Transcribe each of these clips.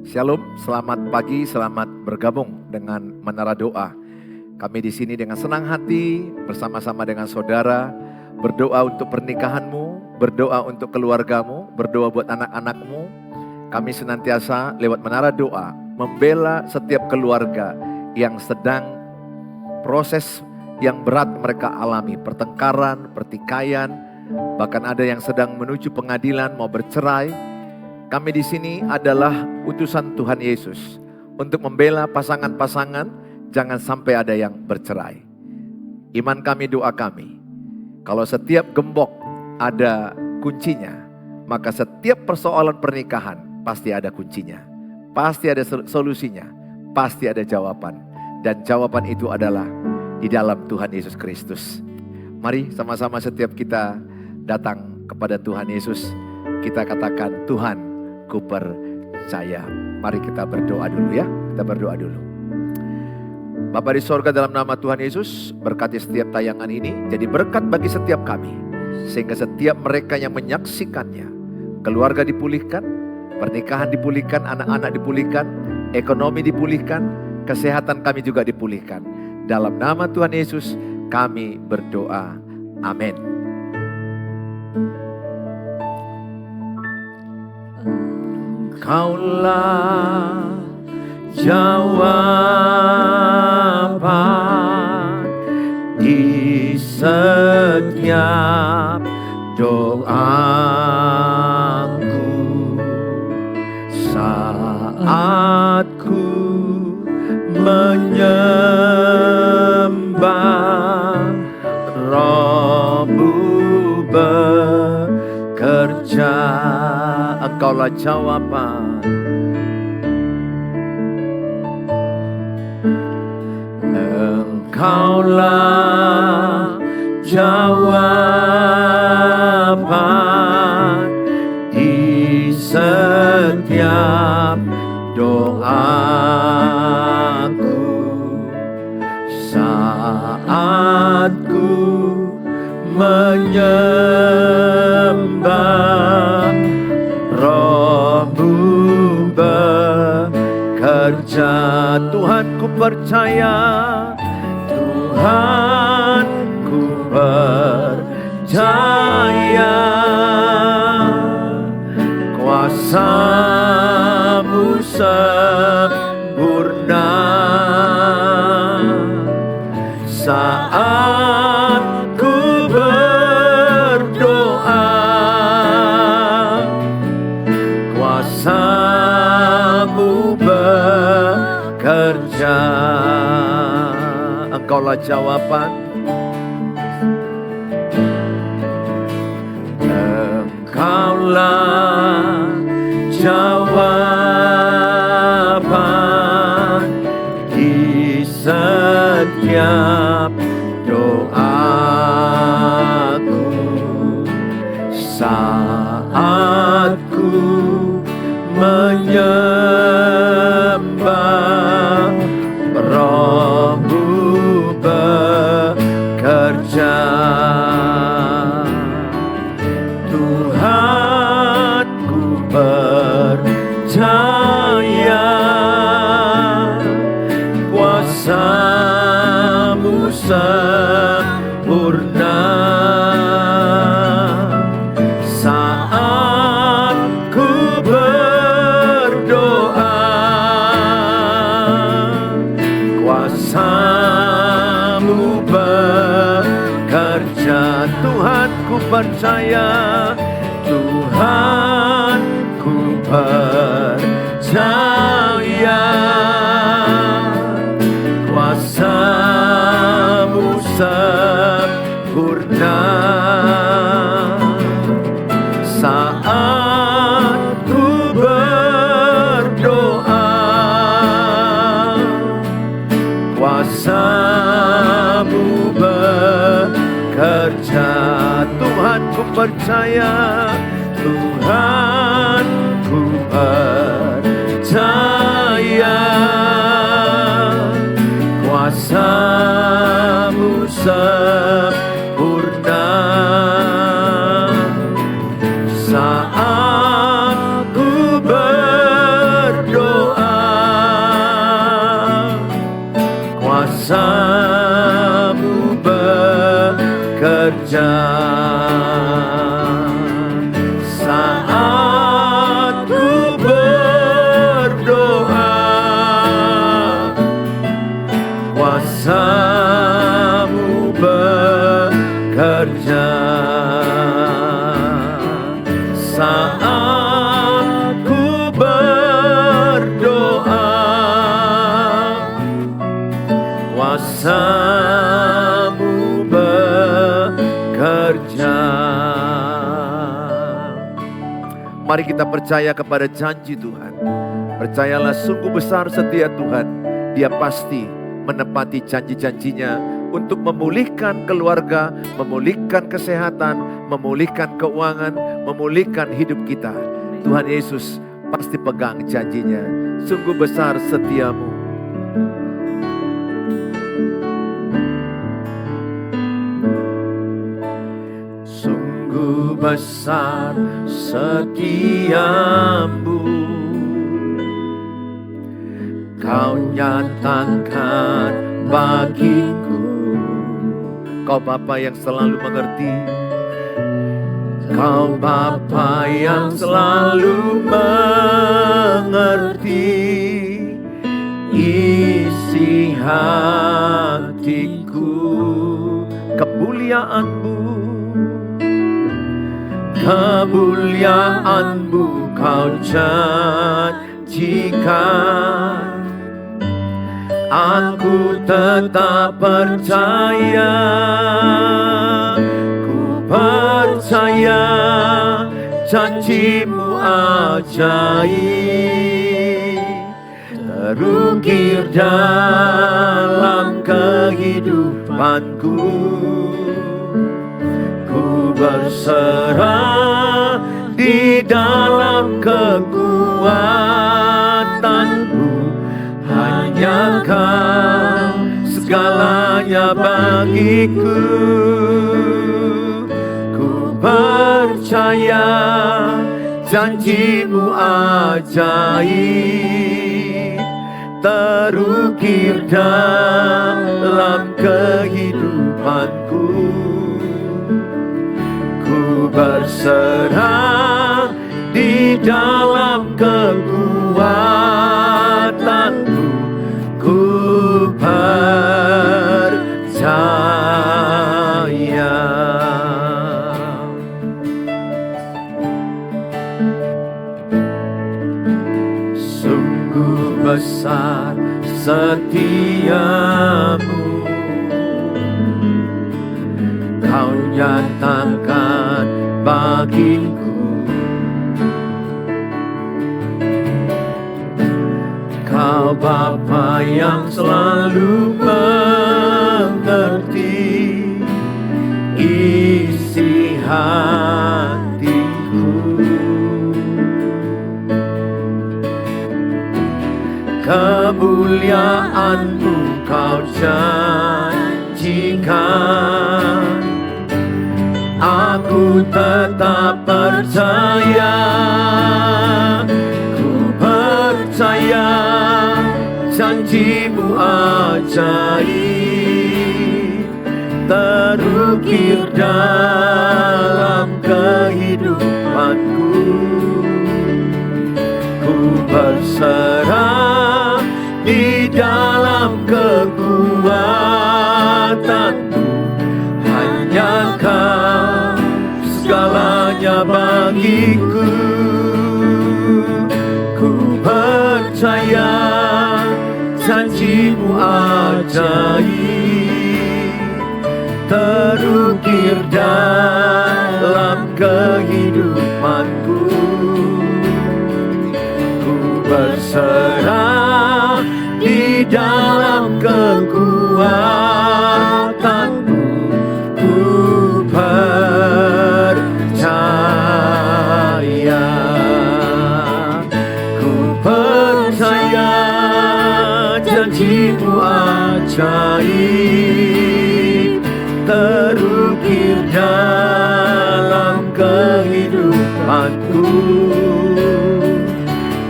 Shalom, selamat pagi, selamat bergabung dengan Menara Doa. Kami di sini dengan senang hati bersama-sama dengan saudara berdoa untuk pernikahanmu, berdoa untuk keluargamu, berdoa buat anak-anakmu. Kami senantiasa lewat Menara Doa membela setiap keluarga yang sedang proses yang berat mereka alami, pertengkaran, pertikaian, bahkan ada yang sedang menuju pengadilan mau bercerai. Kami di sini adalah utusan Tuhan Yesus untuk membela pasangan-pasangan jangan sampai ada yang bercerai. Iman kami, doa kami. Kalau setiap gembok ada kuncinya, maka setiap persoalan pernikahan pasti ada kuncinya. Pasti ada solusinya, pasti ada jawaban. Dan jawaban itu adalah di dalam Tuhan Yesus Kristus. Mari sama-sama setiap kita datang kepada Tuhan Yesus, kita katakan, Tuhan, ku percaya. Mari kita berdoa dulu ya. Kita berdoa dulu. Bapa di sorga, dalam nama Tuhan Yesus, berkati setiap tayangan ini jadi berkat bagi setiap kami. Sehingga setiap mereka yang menyaksikannya, keluarga dipulihkan, pernikahan dipulihkan, anak-anak dipulihkan, ekonomi dipulihkan, kesehatan kami juga dipulihkan. Dalam nama Tuhan Yesus kami berdoa. Amin. Kaulah jawaban di setiap doaku saat ku menyembah, Rohmu bekerja. Engkaulah jawaban. Engkaulah jawaban di setiap doaku saat ku menyembah, Rohmu bekerja. Tuhan, ku percaya, Tuhan, ku percaya, kuasa-Mu sempurna saat ku berdoa, kuasa-Mu bekerja. Engkaulah jawaban. Engkaulah jawaban di setiap doaku saat ku menyembah, Rohmu bekerja. Tuhan, ku percaya, kuasa-Mu sempurna saat ku berdoa, kuasa-Mu bekerja. Tuhan, ku percaya, Tuhan, ku percaya, kuasa-Mu sempurna saat ku berdoa, kuasa-Mu bekerja. Tuhan, ku percaya, Tuhan, ku percaya, kuasa-Mu sempurna saat ku berdoa, Mari kita percaya kepada janji Tuhan. Percayalah, sungguh besar setia Tuhan. Dia pasti menepati janji-janjinya untuk memulihkan keluarga, memulihkan kesehatan, memulihkan keuangan, memulihkan hidup kita. Tuhan Yesus pasti pegang janjinya. Sungguh besar setiamu. Sungguh besar setiamu, Kau nyatakan bagiku. Kau Bapa yang selalu mengerti. Kau Bapa yang selalu mengerti isi hatiku. Kemuliaan-Mu, kemuliaan-Mu Kau janjikan. Aku tetap percaya, ku percaya janji-Mu ajaib, terukir dalam kehidupanku. Ku berserah di dalam kekuatan-Mu. Hanya Kau segalanya bagiku. Ku percaya janji-Mu ajaib, terukir dalam kehidupanku. Ku berserah di dalam kekuatan-Mu. Ku percaya. Sungguh besar setiamu, Kau nyatakan bagiku. Kau Bapa yang selalu mengerti isi hatiku. Kemuliaan-Mu Kau janjikan. Aku tetap percaya, ku percaya janji-Mu ajaib, terukir dalam kehidupanku. Ku berserah di dalam kekuatan-Mu. Hanya Kau segalanya bagiku. Ku percaya janji-Mu ajaib, terukir dalam kehidupanku. Ku berserah di dalam kekuatan-Mu. Ku percaya, ku percaya janji-Mu ajaib, terukir dalam kehidupanku.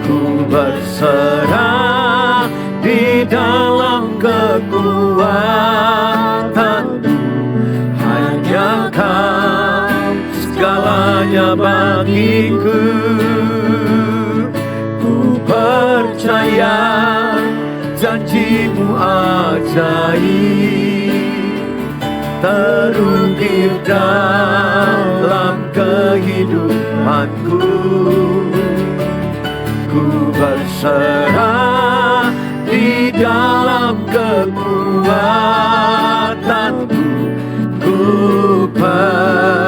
Ku berserah di dalam kekuatan-Mu. Hanya Kau segalanya bagiku. Ku percaya janji-Mu ajaib, terukir dalam kehidupanku. Ku berserah di dalam kekuatan-Mu. Ku percaya.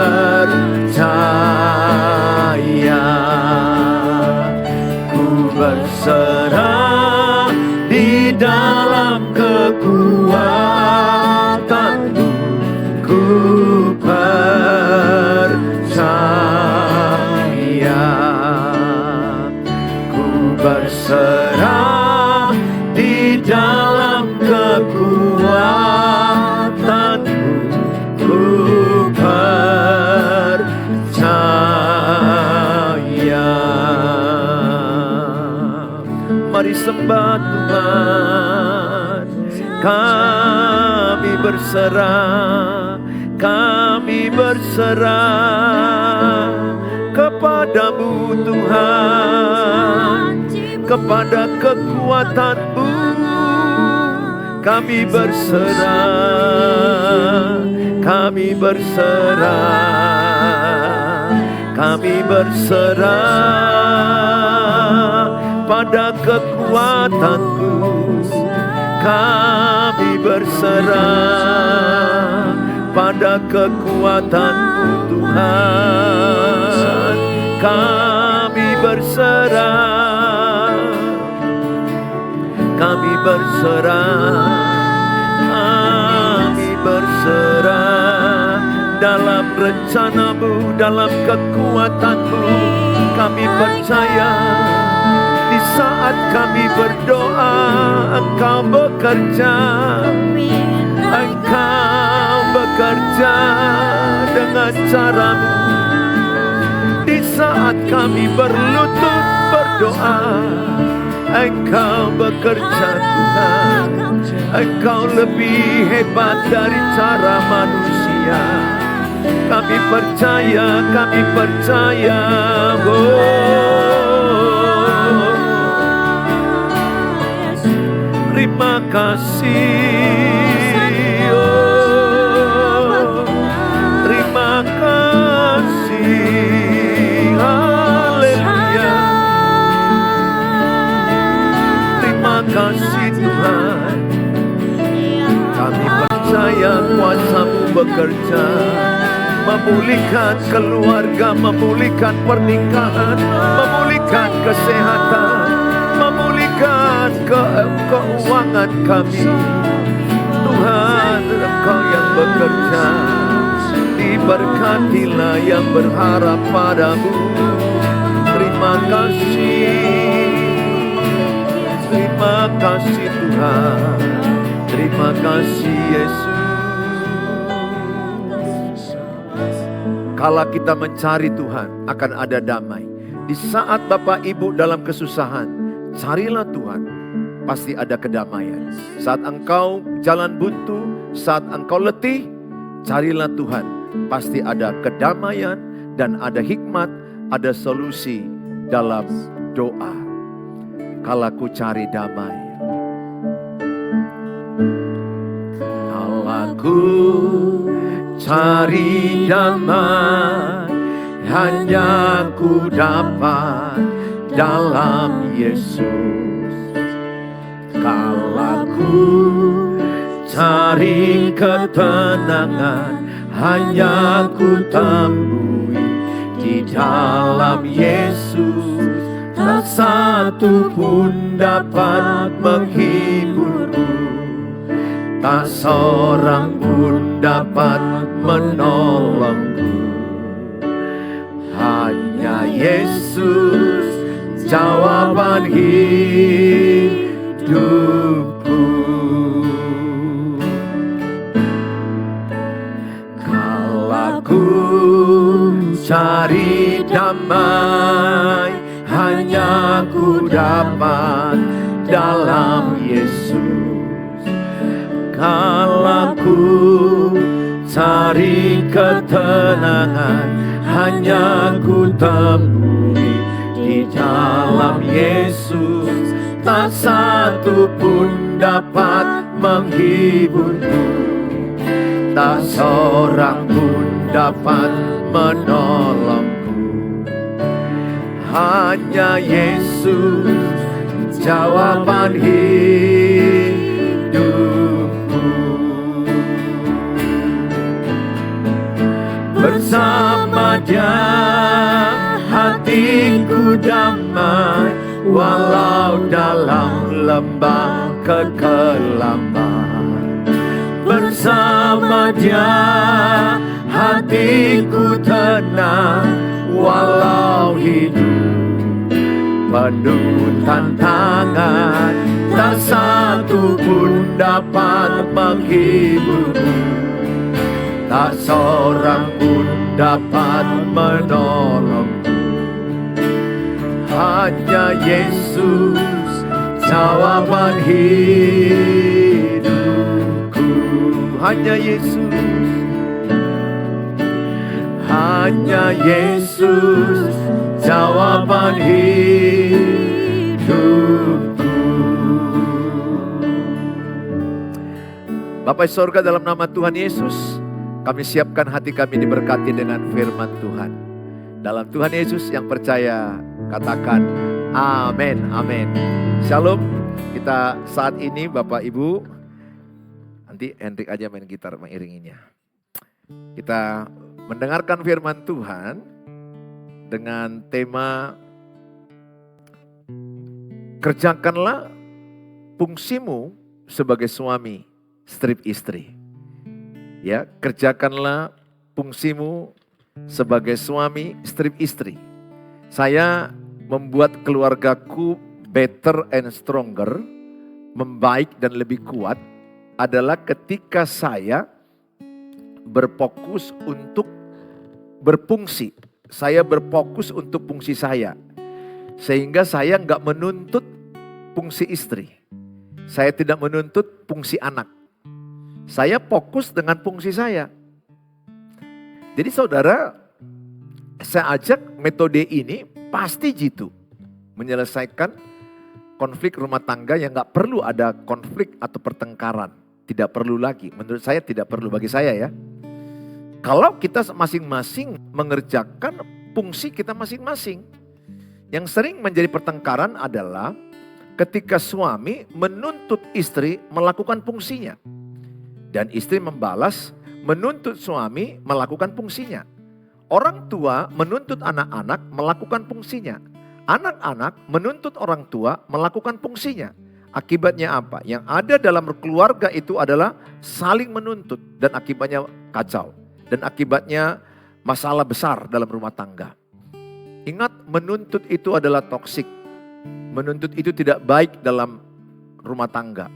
berserah di dalam kekuatan-Mu, ku percaya. Mari sembah Tuhan, kami berserah, kami berserah kepadamu Tuhan, kepada kekuatan-Mu kami berserah, kami berserah, kami berserah pada kekuatan-Mu, kami berserah pada kekuatan-Mu Tuhan, kami berserah, kami berserah, kami berserah dalam rencana-Mu, dalam kekuatan-Mu. Kami percaya di saat kami berdoa, Engkau bekerja, Engkau bekerja dengan cara-Mu. Di saat kami berlutut berdoa, Engkau bekerja Tuhan. Engkau lebih hebat dari cara manusia. Kami percaya, kami percaya. Terima kasih, terima kasih, haleluya. Terima kasih Tuhan, kami percaya kuasa-Mu bekerja, memulihkan keluarga, memulihkan pernikahan, memulihkan kesehatan, memulihkan keuangan kami. Tuhan, Engkau yang bekerja, diberkatilah yang berharap padamu. Terima kasih, terima kasih Tuhan, terima kasih Yesus. Kala kita mencari Tuhan, akan ada damai. Di saat Bapak Ibu dalam kesusahan, carilah Tuhan, pasti ada kedamaian. Saat engkau jalan buntu, saat engkau letih, carilah Tuhan, pasti ada kedamaian dan ada hikmat, ada solusi dalam doa. Kala ku cari damai, kala ku cari damai, hanya ku dapat dalam Yesus. Kala ku cari ketenangan, hanya ku temui di dalam Yesus. Tak satu pun dapat menghiburku, tak seorang pun dapat menolongku. Hanya Yesus jawaban hidupku. Kala ku cari damai, hanya ku dapat dalam Yesus. Kala ku cari ketenangan, hanya ku temui di dalam Yesus. Tak satu pun dapat menghiburku, tak seorang pun dapat menolongku. Hanya Yesus jawaban hidupku. Bersama Dia hatiku damai, walau dalam lembah kekelaman. Bersama Dia hatiku tenang, walau hidup penuh tantangan, tak satu pun dapat menghiburmu, tak seorang pun dapat menolongku. Hanya Yesus jawaban hidupku. Hanya Yesus, hanya Yesus jawaban hidupku. Bapa di sorga, dalam nama Tuhan Yesus, kami siapkan hati kami diberkati dengan firman Tuhan. Dalam Tuhan Yesus yang percaya, katakan amin, amin. Shalom. Kita saat ini Bapak Ibu, nanti Hendrik aja main gitar mengiringinya. Kita mendengarkan firman Tuhan dengan tema kerjakanlah fungsimu sebagai suami, strip istri. Ya, kerjakanlah fungsimu sebagai suami, strip istri. Saya membuat keluargaku better and stronger, membaik dan lebih kuat adalah ketika saya berfokus untuk berfungsi. Saya berfokus untuk fungsi saya. Sehingga saya nggak menuntut fungsi istri. Saya tidak menuntut fungsi anak. Saya fokus dengan fungsi saya. Jadi saudara, saya ajak metode ini pasti jitu. Menyelesaikan konflik rumah tangga yang gak perlu ada konflik atau pertengkaran. Tidak perlu lagi, menurut saya tidak perlu bagi saya ya. Kalau kita masing-masing mengerjakan fungsi kita masing-masing. Yang sering menjadi pertengkaran adalah ketika suami menuntut istri melakukan fungsinya. Dan istri membalas menuntut suami melakukan fungsinya. Orang tua menuntut anak-anak melakukan fungsinya. Anak-anak menuntut orang tua melakukan fungsinya. Akibatnya apa? Yang ada dalam keluarga itu adalah saling menuntut dan akibatnya kacau. Dan akibatnya masalah besar dalam rumah tangga. Ingat, menuntut itu adalah toksik. Menuntut itu tidak baik dalam rumah tangga.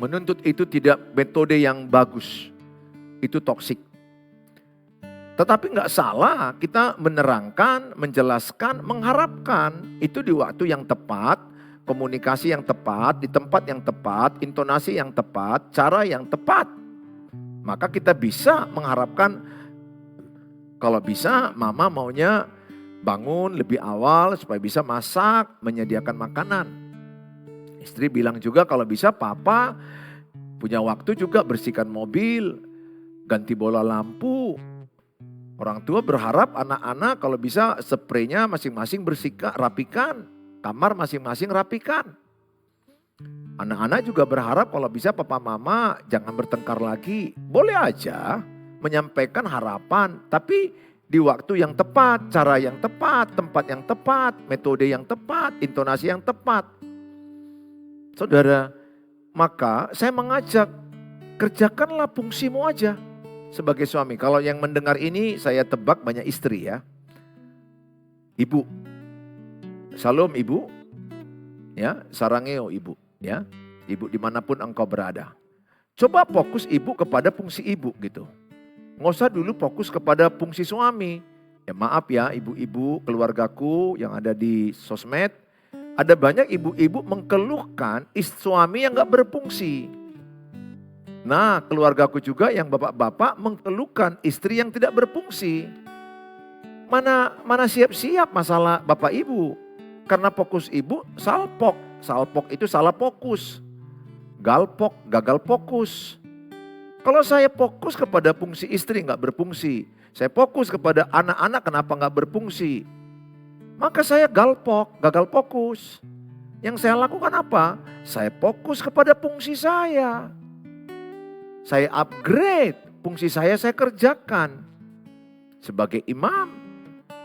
Menuntut itu tidak metode yang bagus. Itu toksik. Tetapi nggak salah kita menerangkan, menjelaskan, mengharapkan. Itu di waktu yang tepat, komunikasi yang tepat, di tempat yang tepat, intonasi yang tepat, cara yang tepat. Maka kita bisa mengharapkan, kalau bisa mama maunya bangun lebih awal supaya bisa masak, menyediakan makanan. Istri bilang juga kalau bisa papa punya waktu juga bersihkan mobil, ganti bola lampu. Orang tua berharap anak-anak kalau bisa spraynya masing-masing bersihkan, rapikan. Kamar masing-masing rapikan. Anak-anak juga berharap kalau bisa papa mama jangan bertengkar lagi. Boleh aja menyampaikan harapan, tapi di waktu yang tepat, cara yang tepat, tempat yang tepat, metode yang tepat, intonasi yang tepat. Saudara, maka saya mengajak kerjakanlah fungsimu aja. Sebagai suami, kalau yang mendengar ini saya tebak banyak istri ya. Ibu, salam ibu, ya sarangeo ibu, ya ibu dimanapun engkau berada. Coba fokus ibu kepada fungsi ibu gitu. Nggak usah dulu fokus kepada fungsi suami. Ya maaf ya ibu-ibu keluargaku yang ada di sosmed. Ada banyak ibu-ibu mengeluhkan suami yang gak berfungsi. Nah, keluargaku juga yang bapak-bapak mengeluhkan istri yang tidak berfungsi. Mana siap-siap masalah bapak ibu. Karena fokus ibu salpok. Salpok itu salah fokus. Galpok, gagal fokus. Kalau saya fokus kepada fungsi istri gak berfungsi. Saya fokus kepada anak-anak kenapa gak berfungsi. Maka saya galpok, gagal fokus. Yang saya lakukan apa? Saya fokus kepada fungsi saya. Saya upgrade, fungsi saya kerjakan. Sebagai imam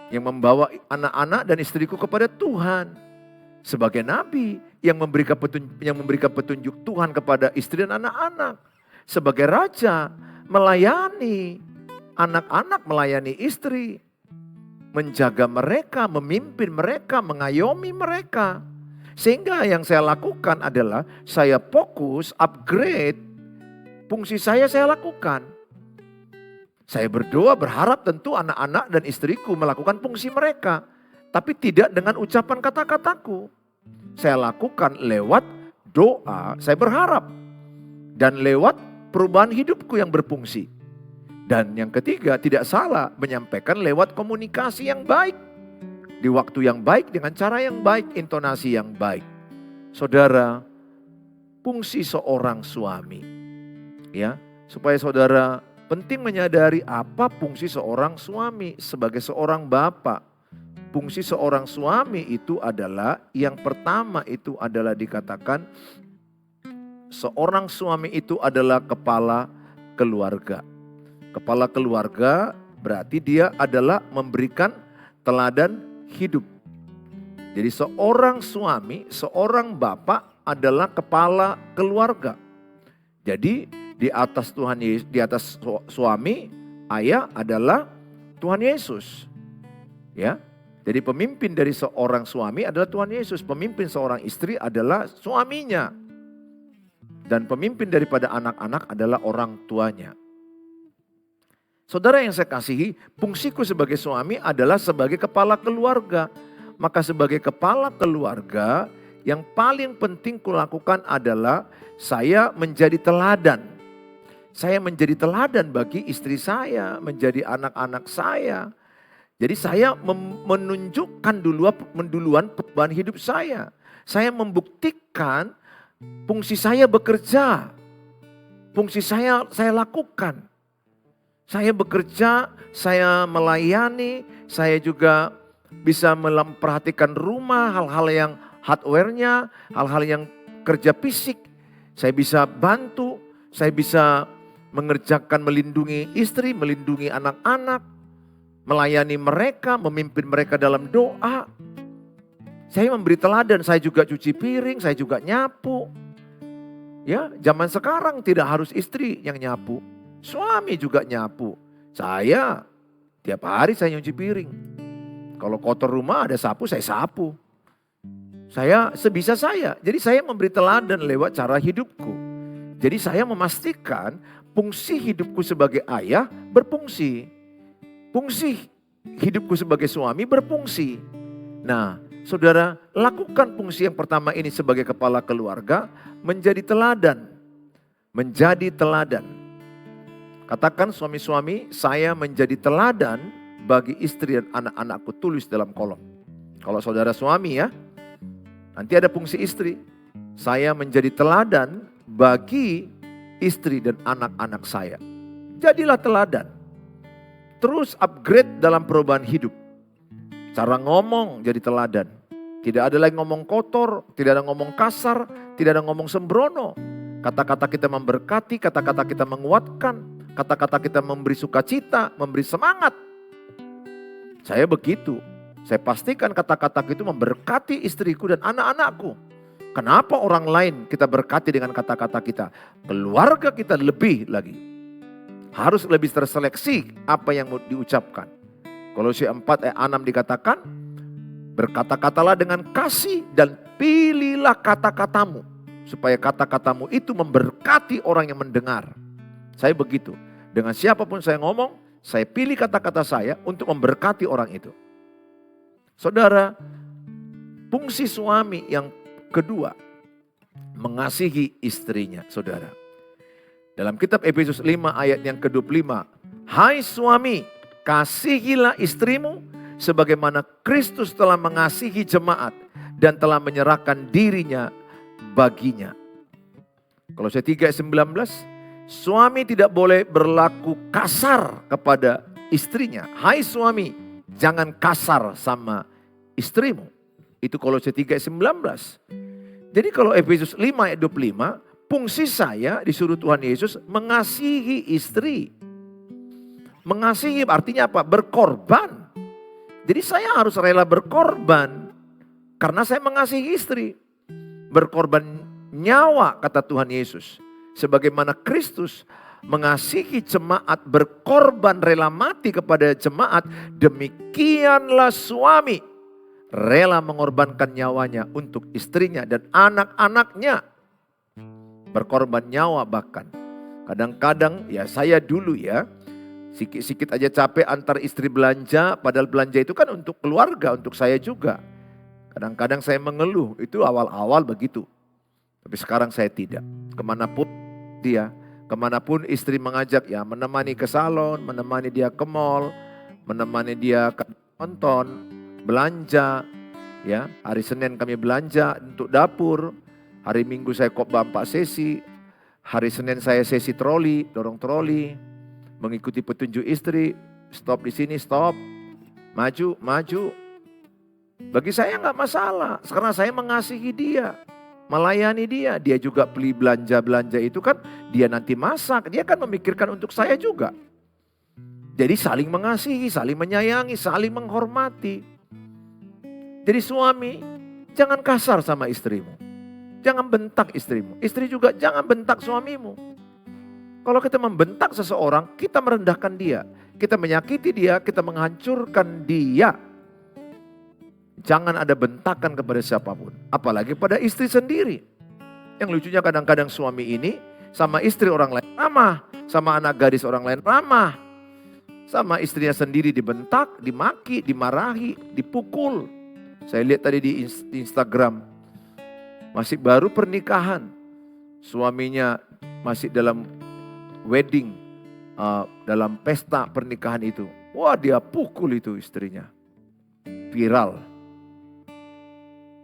yang membawa anak-anak dan istriku kepada Tuhan. Sebagai nabi yang memberikan petunjuk Tuhan kepada istri dan anak-anak. Sebagai raja melayani anak-anak, melayani istri. menjaga mereka, memimpin mereka, mengayomi mereka. Sehingga yang saya lakukan adalah saya fokus, upgrade, fungsi saya lakukan. Saya berdoa berharap tentu anak-anak dan istriku melakukan fungsi mereka. Tapi tidak dengan ucapan kata-kataku. Saya lakukan lewat doa, saya berharap. Dan lewat perubahan hidupku yang berfungsi. Dan yang ketiga, tidak salah menyampaikan lewat komunikasi yang baik. Di waktu yang baik, dengan cara yang baik, intonasi yang baik. Saudara, fungsi seorang suami. Ya, supaya saudara penting menyadari apa fungsi seorang suami sebagai seorang bapak. Fungsi seorang suami itu adalah, yang pertama itu adalah dikatakan seorang suami itu adalah kepala keluarga. Kepala keluarga berarti dia adalah memberikan teladan hidup. Jadi seorang suami, seorang bapak adalah kepala keluarga. Jadi di atas Tuhan Yesus, di atas suami, ayah adalah Tuhan Yesus. Ya. Jadi pemimpin dari seorang suami adalah Tuhan Yesus, pemimpin seorang istri adalah suaminya. Dan pemimpin daripada anak-anak adalah orang tuanya. Saudara yang saya kasihi, fungsiku sebagai suami adalah sebagai kepala keluarga. Maka sebagai kepala keluarga, yang paling penting kulakukan adalah saya menjadi teladan. Saya menjadi teladan bagi istri saya, menjadi anak-anak saya. Jadi saya menunjukkan duluan beban hidup saya. Saya membuktikan fungsi saya bekerja. Fungsi saya lakukan. Saya bekerja, saya melayani, saya juga bisa memperhatikan rumah, hal-hal yang hardware-nya, hal-hal yang kerja fisik. Saya bisa bantu, saya bisa mengerjakan, melindungi istri, melindungi anak-anak, melayani mereka, memimpin mereka dalam doa. Saya memberi teladan, saya juga cuci piring, saya juga nyapu. Ya, zaman sekarang tidak harus istri yang nyapu. Suami juga nyapu. Saya tiap hari saya nyuci piring. Kalau kotor rumah ada sapu, saya sapu. Saya sebisa saya. Jadi saya memberi teladan lewat cara hidupku. Jadi saya memastikan fungsi hidupku sebagai ayah berfungsi. Fungsi hidupku sebagai suami berfungsi. Nah, saudara, lakukan fungsi yang pertama ini sebagai kepala keluarga, menjadi teladan. Menjadi teladan. Katakan suami-suami, saya menjadi teladan bagi istri dan anak-anakku, tulis dalam kolom. Kalau saudara suami ya, nanti ada fungsi istri. Saya menjadi teladan bagi istri dan anak-anak saya. Jadilah teladan. Terus upgrade dalam perubahan hidup. Cara ngomong jadi teladan. Tidak ada lagi ngomong kotor, tidak ada ngomong kasar, tidak ada ngomong sembrono. Kata-kata kita memberkati, kata-kata kita menguatkan. Kata-kata kita memberi sukacita, memberi semangat. Saya begitu. Saya pastikan kata-kata itu memberkati istriku dan anak-anakku. Kenapa orang lain kita berkati dengan kata-kata kita? Keluarga kita lebih lagi. Harus lebih terseleksi apa yang mau diucapkan. Kolose 4 ayat 6 dikatakan, berkata-katalah dengan kasih dan pilihlah kata-katamu. Supaya kata-katamu itu memberkati orang yang mendengar. Saya begitu. Dengan siapapun saya ngomong, saya pilih kata-kata saya untuk memberkati orang itu. Saudara, fungsi suami yang kedua, mengasihi istrinya, saudara. Dalam kitab Efesus 5 ayat yang ke-25, hai suami, kasihilah istrimu sebagaimana Kristus telah mengasihi jemaat dan telah menyerahkan dirinya baginya. Kolose 3 ayat 19, suami tidak boleh berlaku kasar kepada istrinya. Hai suami, jangan kasar sama istrimu. Itu Kolose 3 ayat 19. Jadi kalau Efesus 5 ayat 25, fungsi saya disuruh Tuhan Yesus mengasihi istri. Mengasihi artinya apa? Berkorban. Jadi saya harus rela berkorban karena saya mengasihi istri. Berkorban nyawa kata Tuhan Yesus. Sebagaimana Kristus mengasihi jemaat, berkorban rela mati kepada jemaat, demikianlah suami rela mengorbankan nyawanya untuk istrinya dan anak-anaknya. Berkorban nyawa bahkan. Kadang-kadang ya saya dulu ya, sikit-sikit aja capek antar istri belanja, padahal belanja itu kan untuk keluarga, untuk saya juga. Kadang-kadang saya mengeluh, itu awal-awal begitu. Tapi sekarang saya tidak. Kemanapun istri mengajak ya, menemani ke salon, menemani dia ke mall, menemani dia ke nonton, belanja. Ya, hari Senin kami belanja untuk dapur, hari Minggu saya khotbah 4 sesi, hari Senin saya sesi troli, dorong troli, mengikuti petunjuk istri, stop di sini, stop, maju, maju. Bagi saya nggak masalah, karena saya mengasihi dia, melayani dia. Dia juga beli belanja-belanja itu kan, dia nanti masak, dia kan memikirkan untuk saya juga. Jadi saling mengasihi, saling menyayangi, saling menghormati. Jadi suami, jangan kasar sama istrimu. Jangan bentak istrimu. Istri juga jangan bentak suamimu. Kalau kita membentak seseorang, kita merendahkan dia. Kita menyakiti dia, kita menghancurkan dia. Jangan ada bentakan kepada siapapun. Apalagi pada istri sendiri. Yang lucunya kadang-kadang suami ini sama istri orang lain ramah. Sama anak gadis orang lain ramah. Sama istrinya sendiri dibentak, dimaki, dimarahi, dipukul. Saya lihat tadi di Instagram. Masih baru pernikahan. Suaminya masih dalam wedding. Dalam pesta pernikahan itu. Wah, dia pukul itu istrinya. Viral.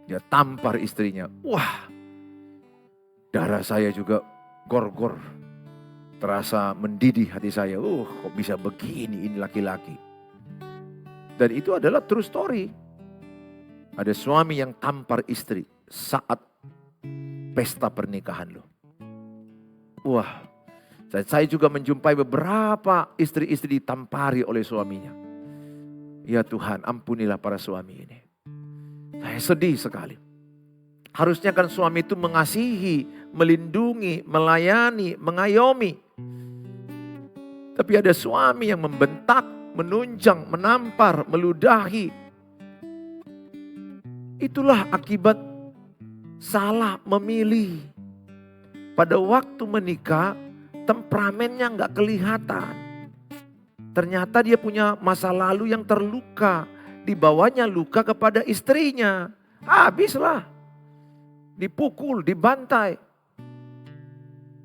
Dia tampar istrinya. Wah, darah saya juga gor-gor. Terasa mendidih hati saya. Kok bisa begini ini laki-laki. Dan itu adalah true story. Ada suami yang tampar istri saat pesta pernikahan loh. Wah, saya juga menjumpai beberapa istri-istri ditampari oleh suaminya. Ya Tuhan, ampunilah para suami ini. Saya sedih sekali. Harusnya kan suami itu mengasihi, melindungi, melayani, mengayomi. Tapi ada suami yang membentak, menunjang, menampar, meludahi. Itulah akibat salah memilih. Pada waktu menikah, temperamennya nggak kelihatan. Ternyata dia punya masa lalu yang terluka. Dibawanya luka kepada istrinya. Habislah. Dipukul, dibantai.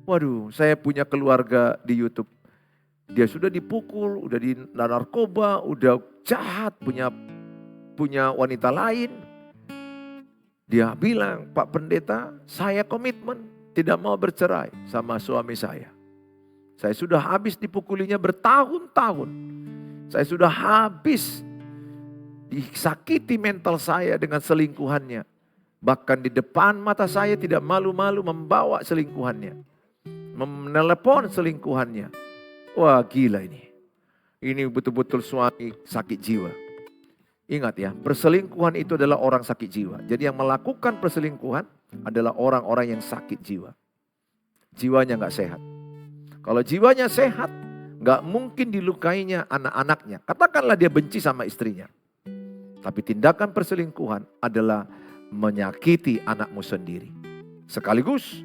Waduh, saya punya keluarga di YouTube. Dia sudah dipukul, udah di narkoba, udah jahat, punya wanita lain. Dia bilang, Pak Pendeta, saya komitmen tidak mau bercerai sama suami saya. Saya sudah habis dipukulinya bertahun-tahun. Saya sudah habis disakiti mental saya dengan selingkuhannya. Bahkan di depan mata saya tidak malu-malu membawa selingkuhannya. Menelepon selingkuhannya. Wah, gila ini. Ini betul-betul suami sakit jiwa. Ingat ya, perselingkuhan itu adalah orang sakit jiwa. Jadi yang melakukan perselingkuhan adalah orang-orang yang sakit jiwa. Jiwanya gak sehat. Kalau jiwanya sehat, gak mungkin dilukainya anak-anaknya. Katakanlah dia benci sama istrinya. Tapi tindakan perselingkuhan adalah menyakiti anakmu sendiri. Sekaligus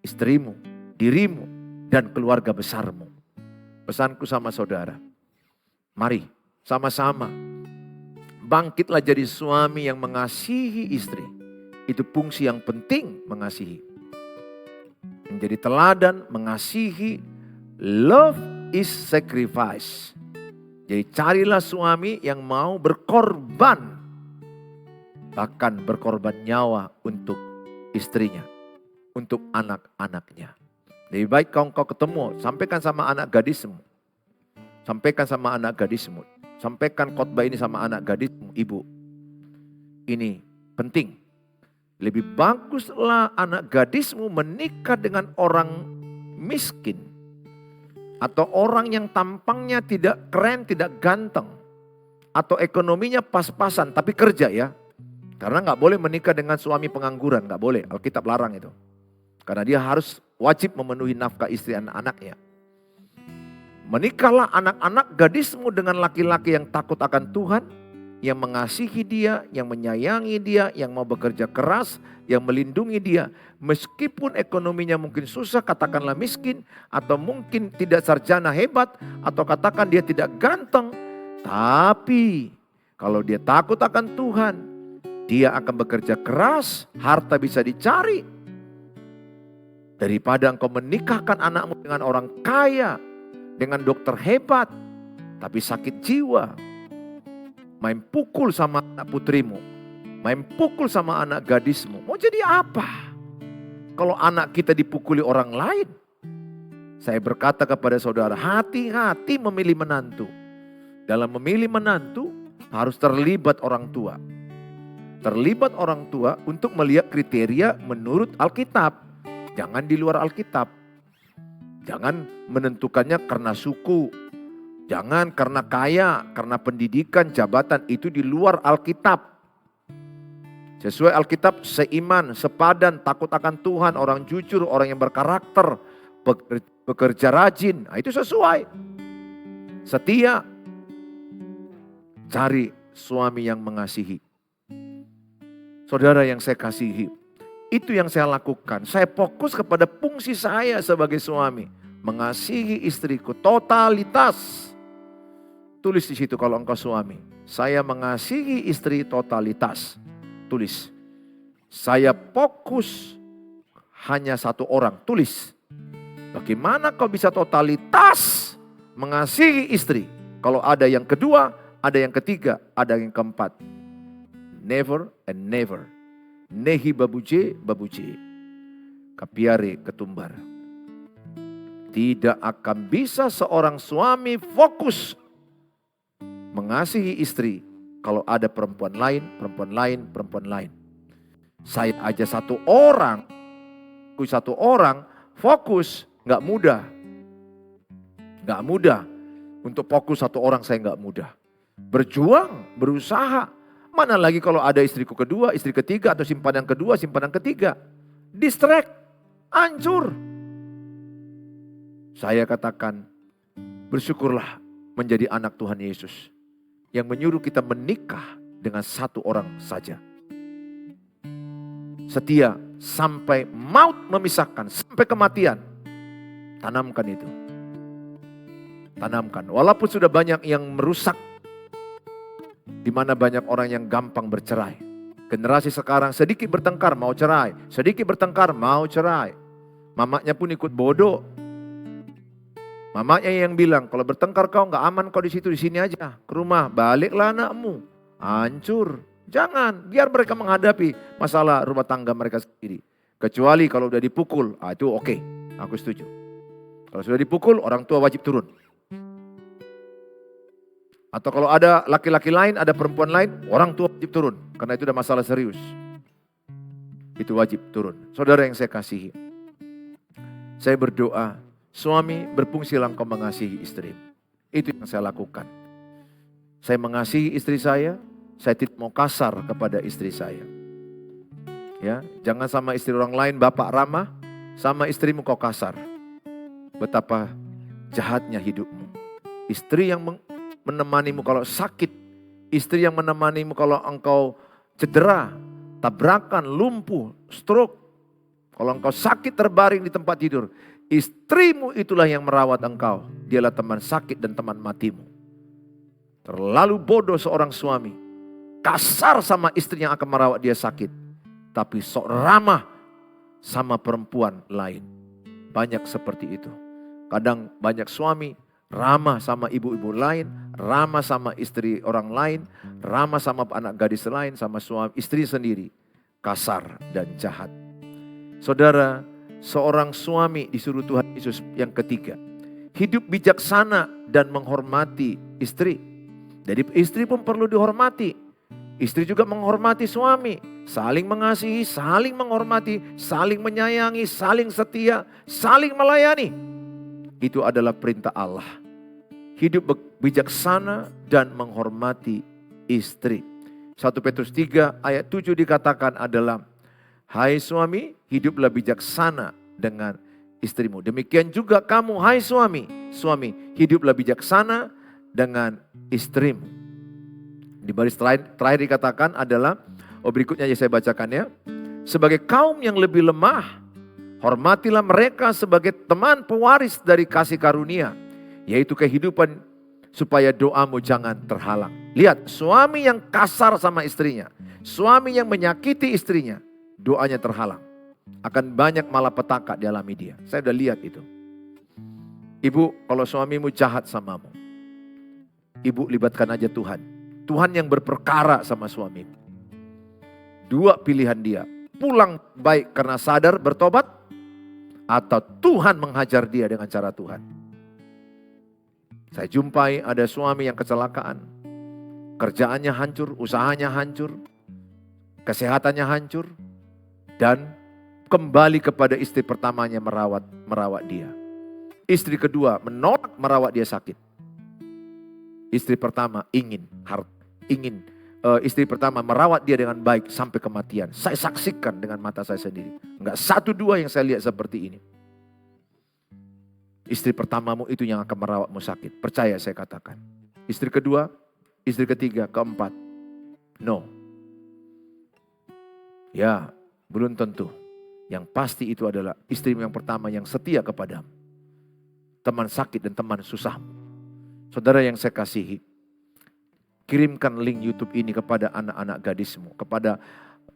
istrimu, dirimu, dan keluarga besarmu. Pesanku sama saudara, mari sama-sama bangkitlah jadi suami yang mengasihi istri. Itu fungsi yang penting, mengasihi. Menjadi teladan, mengasihi. Love is sacrifice. Jadi carilah suami yang mau berkorban. Bahkan berkorban nyawa untuk istrinya. Untuk anak-anaknya. Lebih baik kau ketemu, sampaikan sama anak gadismu. Sampaikan sama anak gadismu. Sampaikan khotbah ini sama anak gadismu, ibu. Ini penting. Lebih baguslah anak gadismu menikah dengan orang miskin. Atau orang yang tampangnya tidak keren, tidak ganteng. Atau ekonominya pas-pasan, tapi kerja ya. Karena gak boleh menikah dengan suami pengangguran, gak boleh. Alkitab larang itu. Karena dia harus wajib memenuhi nafkah istri anak-anaknya. Menikahlah anak-anak gadismu dengan laki-laki yang takut akan Tuhan, yang mengasihi dia, yang menyayangi dia, yang mau bekerja keras, yang melindungi dia. Meskipun ekonominya mungkin susah, katakanlah miskin, atau mungkin tidak sarjana hebat, atau katakan dia tidak ganteng. Tapi kalau dia takut akan Tuhan, dia akan bekerja keras, harta bisa dicari. Daripada engkau menikahkan anakmu dengan orang kaya, dengan dokter hebat, tapi sakit jiwa. Main pukul sama anak putrimu, main pukul sama anak gadismu. Mau jadi apa? Kalau anak kita dipukuli orang lain. Saya berkata kepada saudara, hati-hati memilih menantu. Dalam memilih menantu harus terlibat orang tua. Terlibat orang tua untuk melihat kriteria menurut Alkitab. Jangan di luar Alkitab. Jangan menentukannya karena suku. Jangan karena kaya, karena pendidikan, jabatan. Itu di luar Alkitab. Sesuai Alkitab, seiman, sepadan, takut akan Tuhan, orang jujur, orang yang berkarakter, bekerja rajin. Nah, itu sesuai. Setia. Cari suami yang mengasihi. Saudara yang saya kasihi, itu yang saya lakukan. Saya fokus kepada fungsi saya sebagai suami. Mengasihi istriku, totalitas. Tulis di situ kalau engkau suami. Saya mengasihi istri totalitas. Tulis. Saya fokus hanya satu orang. Tulis. Bagaimana kau bisa totalitas mengasihi istri? Kalau ada yang kedua, ada yang ketiga, ada yang keempat. Never and never. Nehi babuje, babuje. Kapiare ketumbar. Tidak akan bisa seorang suami fokus mengasihi istri kalau ada perempuan lain, perempuan lain, perempuan lain. Saya aja satu orang fokus nggak mudah. Nggak mudah. Untuk fokus satu orang saya nggak mudah. Berjuang, berusaha. Mana lagi kalau ada istriku kedua, istri ketiga, atau simpanan kedua, simpanan ketiga. Distract, hancur. Saya katakan, bersyukurlah menjadi anak Tuhan Yesus. Yang menyuruh kita menikah dengan satu orang saja. Setia sampai maut memisahkan, sampai kematian. Tanamkan itu. Tanamkan. Walaupun sudah banyak yang merusak. Di mana banyak orang yang gampang bercerai. Generasi sekarang sedikit bertengkar mau cerai. Sedikit bertengkar mau cerai. Mamanya pun ikut bodoh. Mamanya yang bilang, kalau bertengkar kau nggak aman kau di situ, di sini aja. Ke rumah, baliklah anakmu. Hancur. Jangan, biar mereka menghadapi masalah rumah tangga mereka sendiri. Kecuali kalau udah dipukul, itu oke. Aku setuju. Kalau sudah dipukul, orang tua wajib turun. Atau kalau ada laki-laki lain, ada perempuan lain, orang tua wajib turun. Karena itu udah masalah serius. Itu wajib turun. Saudara yang saya kasihi. Saya berdoa, suami berfungsilah engkau mengasihi istri. Itu yang saya lakukan. Saya mengasihi istri saya tidak mau kasar kepada istri saya. Ya, jangan sama istri orang lain bapak ramah, sama istrimu kau kasar. Betapa jahatnya hidupmu. Istri yang menemanimu kalau sakit, istri yang menemanimu kalau engkau cedera, tabrakan, lumpuh, stroke. Kalau engkau sakit terbaring di tempat tidur, istrimu itulah yang merawat engkau. Dialah teman sakit dan teman matimu. Terlalu bodoh seorang suami. Kasar sama istri yang akan merawat dia sakit. Tapi sok ramah sama perempuan lain. Banyak seperti itu. Kadang banyak suami ramah sama ibu-ibu lain. Ramah sama istri orang lain. Ramah sama anak gadis lain. Sama suami istri sendiri. Kasar dan jahat. Saudara, seorang suami disuruh Tuhan Yesus yang ketiga. Hidup bijaksana dan menghormati istri. Jadi istri pun perlu dihormati. Istri juga menghormati suami. Saling mengasihi, saling menghormati, saling menyayangi, saling setia, saling melayani. Itu adalah perintah Allah. Hidup bijaksana dan menghormati istri. 1 Petrus 3 ayat 7 dikatakan adalah, hai suami, hiduplah bijaksana dengan istrimu. Demikian juga kamu, hai suami. Suami, hiduplah bijaksana dengan istrimu. Di baris terakhir dikatakan adalah, berikutnya saya bacakan ya. Sebagai kaum yang lebih lemah, hormatilah mereka sebagai teman pewaris dari kasih karunia, yaitu kehidupan, supaya doamu jangan terhalang. Lihat, suami yang kasar sama istrinya, suami yang menyakiti istrinya, doanya terhalang. Akan banyak malapetaka dialami dia. Saya sudah lihat itu. Ibu, kalau suamimu jahat samamu, ibu libatkan aja Tuhan. Tuhan yang berperkara sama suamimu. Dua pilihan dia. Pulang baik karena sadar bertobat, atau Tuhan menghajar dia dengan cara Tuhan. Saya jumpai ada suami yang kecelakaan. Kerjaannya hancur, usahanya hancur, kesehatannya hancur. Dan kembali kepada istri pertamanya merawat dia. Istri kedua menolak merawat dia sakit. Istri pertama istri pertama merawat dia dengan baik sampai kematian. Saya saksikan dengan mata saya sendiri. Enggak satu dua yang saya lihat seperti ini. Istri pertamamu itu yang akan merawatmu sakit. Percaya saya katakan. Istri kedua, istri ketiga, keempat. No. Ya, belum tentu. Yang pasti itu adalah istrimu yang pertama yang setia kepadamu. Teman sakit dan teman susahmu. Saudara yang saya kasihi, kirimkan link YouTube ini kepada anak-anak gadismu, kepada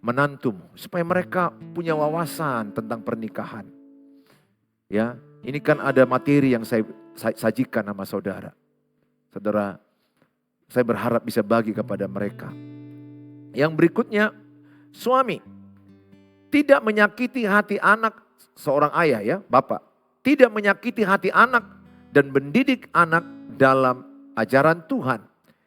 menantumu, supaya mereka punya wawasan tentang pernikahan. Ya, ini kan ada materi yang saya sajikan sama saudara. Saudara, saya berharap bisa bagi kepada mereka. Yang berikutnya, suami tidak menyakiti hati anak, seorang ayah ya, bapak. Tidak menyakiti hati anak dan mendidik anak dalam ajaran Tuhan.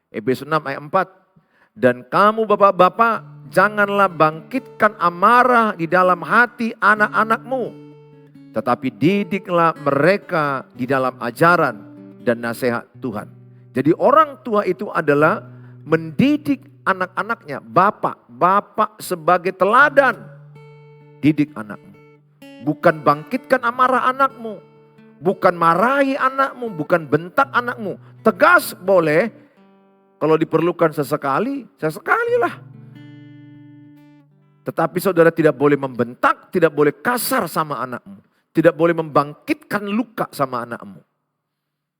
Efesus 6 ayat 4. Dan kamu bapak-bapak, janganlah bangkitkan amarah di dalam hati anak-anakmu, tetapi didiklah mereka di dalam ajaran dan nasihat Tuhan. Jadi orang tua itu adalah mendidik anak-anaknya. Bapak sebagai teladan, didik anakmu. Bukan bangkitkan amarah anakmu, bukan marahi anakmu, bukan bentak anakmu. Tegas boleh, kalau diperlukan sesekali lah. Tetapi saudara tidak boleh membentak, tidak boleh kasar sama anakmu. Tidak boleh membangkitkan luka sama anakmu.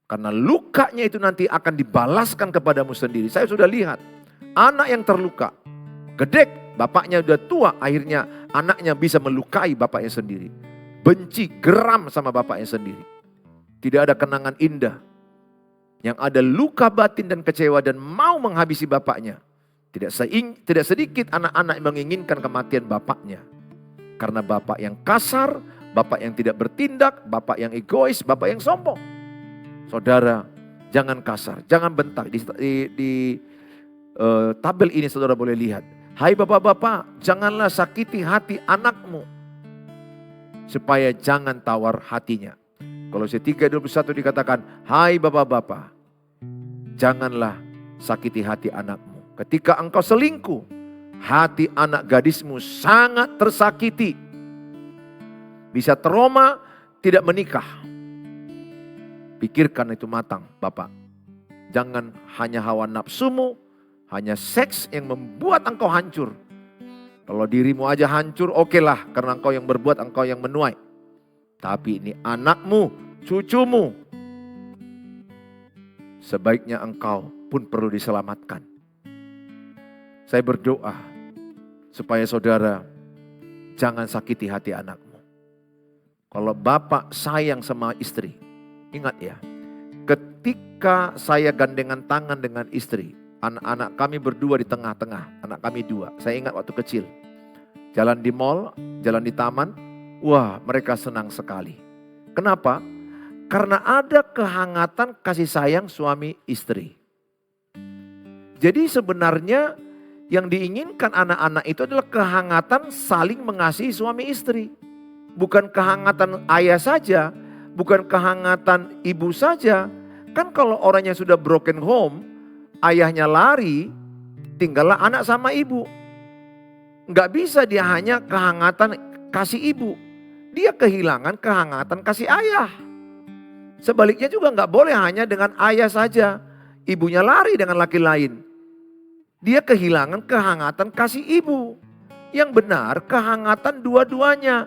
Karena lukanya itu nanti akan dibalaskan kepadamu sendiri. Saya sudah lihat, anak yang terluka, gedek, bapaknya udah tua, akhirnya anaknya bisa melukai bapaknya sendiri. Benci, geram sama bapaknya sendiri. Tidak ada kenangan indah. Yang ada luka batin dan kecewa dan mau menghabisi bapaknya. Tidak sedikit anak-anak yang menginginkan kematian bapaknya. Karena bapak yang kasar, bapak yang tidak bertindak, bapak yang egois, bapak yang sombong. Saudara, jangan kasar, jangan bentak. Di tabel ini saudara boleh lihat. Hai bapak-bapak, janganlah sakiti hati anakmu, supaya jangan tawar hatinya. Kolose 3:21 dikatakan, hai bapak-bapak, janganlah sakiti hati anakmu. Ketika engkau selingkuh, hati anak gadismu sangat tersakiti. Bisa trauma, tidak menikah. Pikirkan itu matang, Bapak. Jangan hanya hawa nafsumu, hanya seks yang membuat engkau hancur. Kalau dirimu aja hancur, okelah, karena engkau yang berbuat, engkau yang menuai. Tapi ini anakmu, cucumu. Sebaiknya engkau pun perlu diselamatkan. Saya berdoa supaya saudara jangan sakiti hati anakmu. Kalau bapak sayang sama istri, ingat ya, ketika saya gandengan tangan dengan istri, anak-anak kami berdua di tengah-tengah, anak kami dua. Saya ingat waktu kecil, jalan di mall, jalan di taman, wah mereka senang sekali. Kenapa? Karena ada kehangatan kasih sayang suami istri. Jadi sebenarnya yang diinginkan anak-anak itu adalah kehangatan saling mengasihi suami istri. Bukan kehangatan ayah saja, bukan kehangatan ibu saja. Kan kalau orang yang sudah broken home, ayahnya lari, tinggallah anak sama ibu. Nggak bisa dia hanya kehangatan kasih ibu. dia kehilangan kehangatan kasih ayah. Sebaliknya juga nggak boleh hanya dengan ayah saja. Ibunya lari dengan laki lain. Dia kehilangan kehangatan kasih ibu. Yang benar kehangatan dua-duanya.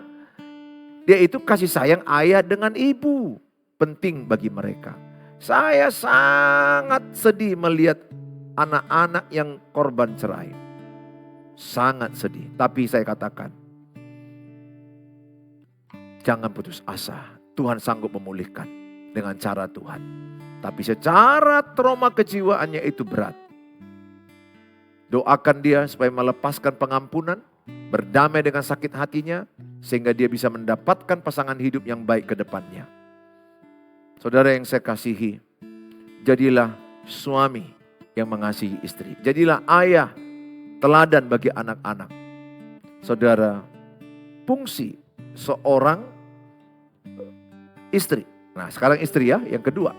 Dia itu kasih sayang ayah dengan ibu. Penting bagi mereka. Saya sangat sedih melihat anak-anak yang korban cerai. Sangat sedih. Tapi saya katakan, jangan putus asa. Tuhan sanggup memulihkan dengan cara Tuhan. Tapi secara trauma kejiwaannya itu berat. Doakan dia supaya melepaskan pengampunan, berdamai dengan sakit hatinya, sehingga dia bisa mendapatkan pasangan hidup yang baik ke depannya. Saudara yang saya kasihi, jadilah suami yang mengasihi istri. Jadilah ayah teladan bagi anak-anak. Saudara, fungsi seorang istri. Nah, sekarang istri ya, yang kedua.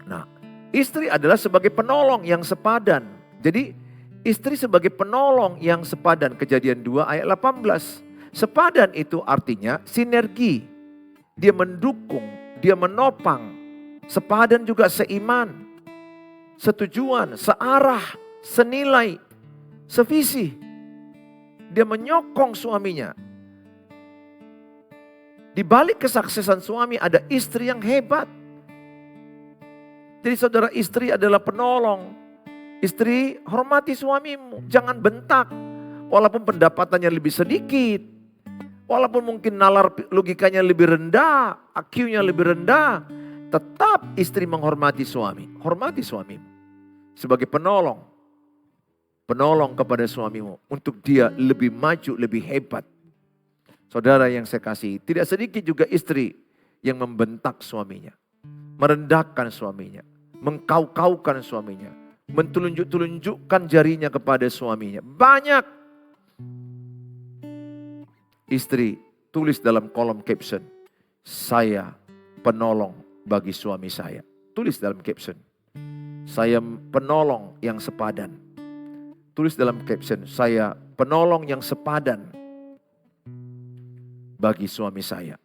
Nah, istri adalah sebagai penolong yang sepadan. Jadi, istri sebagai penolong yang sepadan. Kejadian 2 ayat 18. Sepadan itu artinya sinergi. Dia mendukung, dia menopang. Sepadan juga seiman, setujuan, searah, senilai, sevisi. Dia menyokong suaminya. Di balik kesuksesan suami ada istri yang hebat. Jadi saudara, istri adalah penolong. Istri, hormati suamimu, jangan bentak. Walaupun pendapatannya lebih sedikit. Walaupun mungkin nalar logikanya lebih rendah, IQ-nya lebih rendah. Tetap istri menghormati suami. Hormati suamimu sebagai penolong. Penolong kepada suamimu untuk dia lebih maju, lebih hebat. Saudara yang saya kasih, tidak sedikit juga istri yang membentak suaminya. Merendahkan suaminya. Mengkau-kaukan suaminya. Mentelunjuk-telunjukkan jarinya kepada suaminya. Banyak. Istri tulis dalam kolom caption, saya penolong bagi suami saya. Tulis dalam caption, saya penolong yang sepadan. Tulis dalam caption, saya penolong yang sepadan bagi suami saya.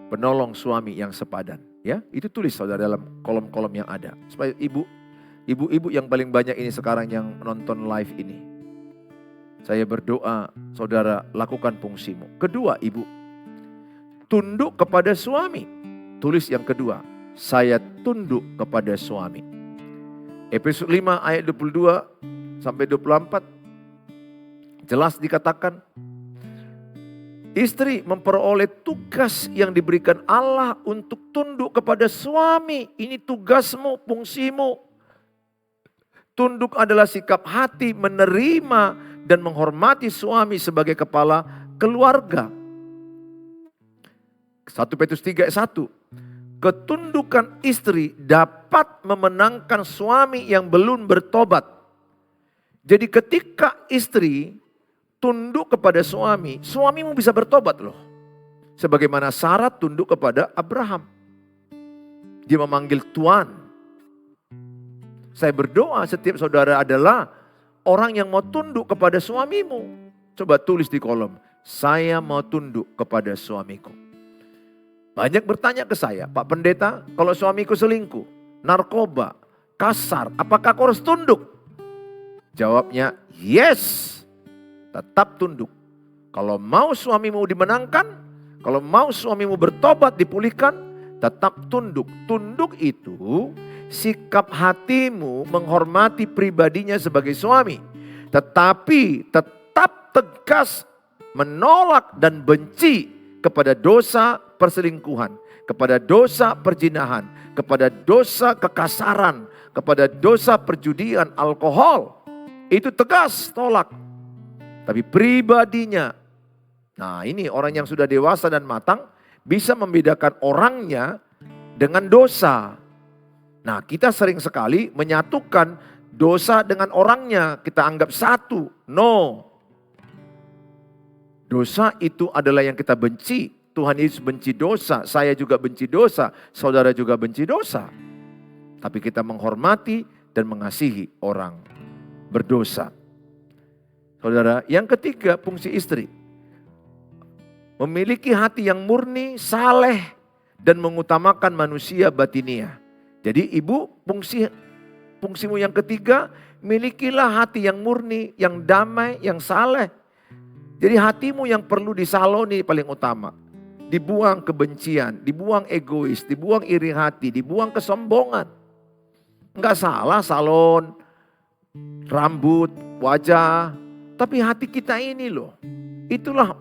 Penolong suami yang sepadan. Ya, itu tulis saudara dalam kolom-kolom yang ada. Supaya ibu-ibu yang paling banyak ini sekarang yang nonton live ini. Saya berdoa saudara lakukan fungsimu. Kedua, ibu, tunduk kepada suami. Tulis yang kedua, saya tunduk kepada suami. Efesus 5 ayat 22 sampai 24. Jelas dikatakan, istri memperoleh tugas yang diberikan Allah untuk tunduk kepada suami. Ini tugasmu, fungsimu. Tunduk adalah sikap hati menerima dan menghormati suami sebagai kepala keluarga. 1 Petrus 3 ayat 1. Ketundukan istri dapat memenangkan suami yang belum bertobat. Jadi ketika istri tunduk kepada suami, suamimu bisa bertobat loh. Sebagaimana Sarah tunduk kepada Abraham. Dia memanggil Tuhan. Saya berdoa setiap saudara adalah orang yang mau tunduk kepada suamimu. Coba tulis di kolom, saya mau tunduk kepada suamiku. Banyak bertanya ke saya, Pak Pendeta, kalau suamiku selingkuh, narkoba, kasar, apakah aku harus tunduk? Jawabnya, yes. Tetap tunduk. Kalau mau suamimu dimenangkan, kalau mau suamimu bertobat, dipulihkan, tetap tunduk. Tunduk itu sikap hatimu menghormati pribadinya sebagai suami. Tetapi tetap tegas menolak dan benci kepada dosa perselingkuhan, kepada dosa perzinahan, kepada dosa kekasaran, kepada dosa perjudian, alkohol. Itu tegas tolak. Tapi pribadinya, nah ini orang yang sudah dewasa dan matang bisa membedakan orangnya dengan dosa. Nah kita sering sekali menyatukan dosa dengan orangnya, kita anggap satu. No. Dosa itu adalah yang kita benci. Tuhan Yesus benci dosa, saya juga benci dosa, saudara juga benci dosa. Tapi kita menghormati dan mengasihi orang berdosa. Saudara, yang ketiga fungsi istri. Memiliki hati yang murni, saleh, dan mengutamakan manusia batinia. Jadi ibu, fungsimu yang ketiga, milikilah hati yang murni, yang damai, yang saleh. Jadi hatimu yang perlu disaloni paling utama. Dibuang kebencian, dibuang egois, dibuang iri hati, dibuang kesombongan. Enggak salah salon, rambut, wajah. Tapi hati kita ini loh, itulah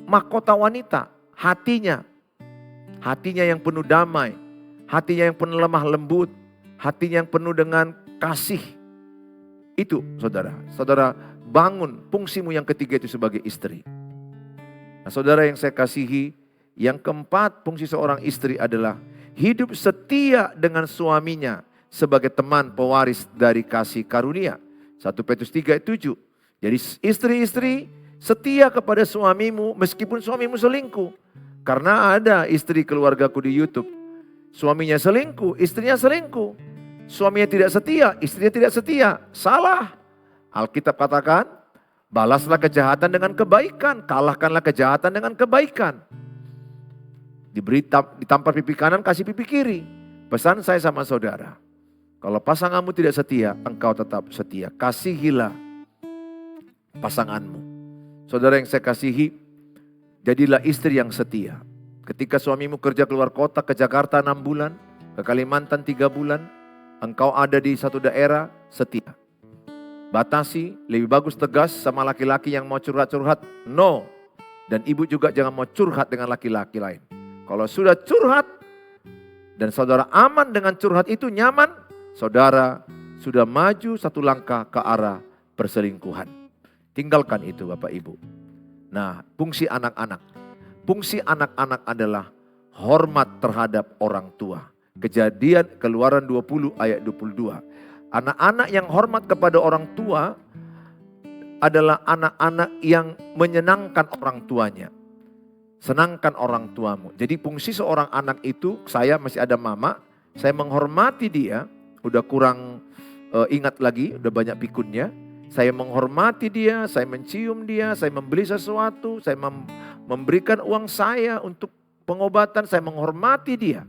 mahkota wanita, hatinya. Hatinya yang penuh damai, hatinya yang penuh lemah lembut, hatinya yang penuh dengan kasih. Itu saudara, saudara bangun fungsimu yang ketiga itu sebagai istri. Nah saudara yang saya kasihi, yang keempat fungsi seorang istri adalah hidup setia dengan suaminya sebagai teman pewaris dari kasih karunia. 1 Petrus 3:7. Jadi istri-istri setia kepada suamimu meskipun suamimu selingkuh. Karena ada istri keluargaku di YouTube. Suaminya selingkuh, istrinya selingkuh. Suaminya tidak setia, istrinya tidak setia. Salah. Alkitab katakan, balaslah kejahatan dengan kebaikan. Kalahkanlah kejahatan dengan kebaikan. Ditampar pipi kanan, kasih pipi kiri. Pesan saya sama saudara. Kalau pasanganmu tidak setia, engkau tetap setia. Kasihilah pasanganmu. Saudara yang saya kasihi, jadilah istri yang setia. Ketika suamimu kerja keluar kota ke Jakarta 6 bulan, ke Kalimantan 3 bulan, engkau ada di satu daerah, setia. Batasi, lebih bagus tegas sama laki-laki yang mau curhat-curhat, no. Dan ibu juga jangan mau curhat dengan laki-laki lain. Kalau sudah curhat, dan saudara aman dengan curhat itu nyaman, saudara sudah maju satu langkah ke arah perselingkuhan. Tinggalkan itu Bapak Ibu. Nah, fungsi anak-anak. Fungsi anak-anak adalah hormat terhadap orang tua. Kejadian Keluaran 20 ayat 22. Anak-anak yang hormat kepada orang tua adalah anak-anak yang menyenangkan orang tuanya. Senangkan orang tuamu. Jadi fungsi seorang anak itu, saya masih ada mama, saya menghormati dia, udah kurang ingat lagi, udah banyak pikunnya. Saya menghormati dia, saya mencium dia, saya membeli sesuatu, saya memberikan uang saya untuk pengobatan, saya menghormati dia.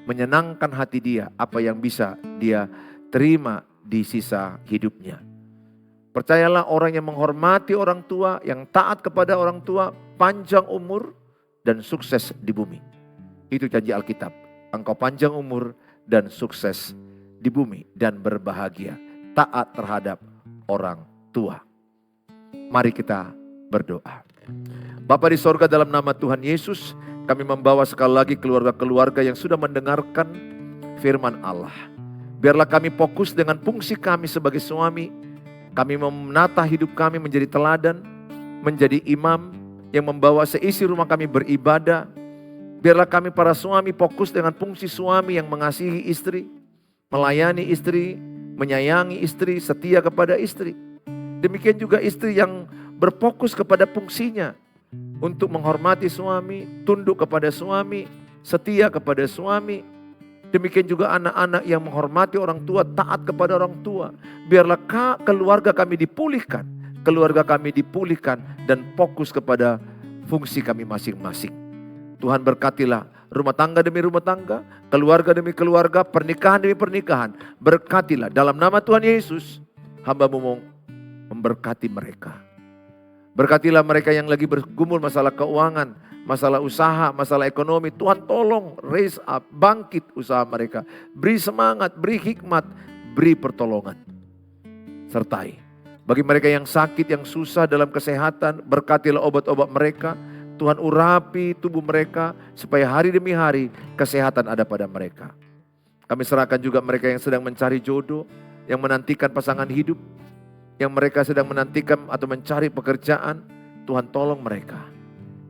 Menyenangkan hati dia, apa yang bisa dia terima di sisa hidupnya. Percayalah orang yang menghormati orang tua, yang taat kepada orang tua, panjang umur dan sukses di bumi. Itu janji Alkitab. Engkau panjang umur dan sukses di bumi dan berbahagia. Taat terhadap orang tua. Mari kita berdoa. Bapa di sorga, dalam nama Tuhan Yesus, kami membawa sekali lagi keluarga-keluarga yang sudah mendengarkan firman Allah. Biarlah kami fokus dengan fungsi kami sebagai suami. Kami menata hidup kami menjadi teladan, menjadi imam yang membawa seisi rumah kami beribadah. Biarlah kami para suami fokus dengan fungsi suami yang mengasihi istri, melayani istri, menyayangi istri, setia kepada istri. Demikian juga istri yang berfokus kepada fungsinya untuk menghormati suami, tunduk kepada suami, setia kepada suami. Demikian juga anak-anak yang menghormati orang tua, taat kepada orang tua. Biarlah keluarga kami dipulihkan dan fokus kepada fungsi kami masing-masing. Tuhan berkatilah rumah tangga demi rumah tangga, keluarga demi keluarga, pernikahan demi pernikahan. Berkatilah dalam nama Tuhan Yesus, hamba-Mu mau memberkati mereka. Berkatilah mereka yang lagi bergumul masalah keuangan, masalah usaha, masalah ekonomi. Tuhan tolong raise up, bangkit usaha mereka. Beri semangat, beri hikmat, beri pertolongan. Sertai. Bagi mereka yang sakit, yang susah dalam kesehatan, berkatilah obat-obat mereka. Tuhan urapi tubuh mereka supaya hari demi hari kesehatan ada pada mereka. Kami serahkan juga mereka yang sedang mencari jodoh, yang menantikan pasangan hidup, yang mereka sedang menantikan atau mencari pekerjaan. Tuhan tolong mereka.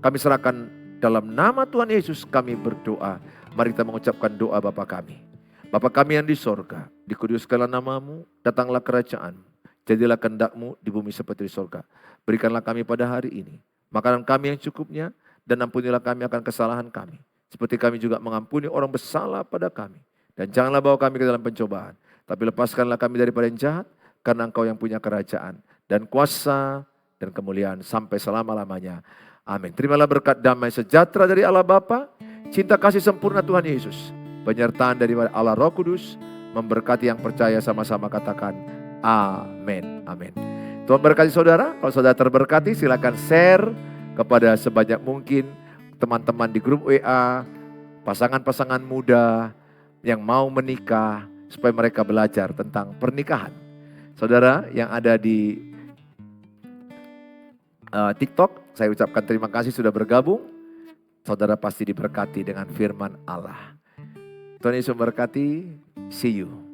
Kami serahkan dalam nama Tuhan Yesus kami berdoa. Mari kita mengucapkan doa Bapa kami. Bapa kami yang di sorga, dikuduskanlah nama-Mu, datanglah kerajaan-Mu. Jadilah kehendak-Mu di bumi seperti di sorga. Berikanlah kami pada hari ini makanan kami yang cukupnya, dan ampunilah kami akan kesalahan kami, seperti kami juga mengampuni orang bersalah pada kami. Dan janganlah bawa kami ke dalam pencobaan, tapi lepaskanlah kami daripada yang jahat, karena Engkau yang punya kerajaan, dan kuasa, dan kemuliaan sampai selama-lamanya. Amin. Terimalah berkat damai sejahtera dari Allah Bapa, cinta kasih sempurna Tuhan Yesus, penyertaan daripada Allah Roh Kudus, memberkati yang percaya sama-sama katakan amin. Amin. Tuhan berkati saudara. Kalau saudara terberkati silakan share kepada sebanyak mungkin teman-teman di grup WA, pasangan-pasangan muda yang mau menikah supaya mereka belajar tentang pernikahan. Saudara yang ada di TikTok, saya ucapkan terima kasih sudah bergabung. Saudara pasti diberkati dengan firman Allah. Tuhan Yesus memberkati. See you.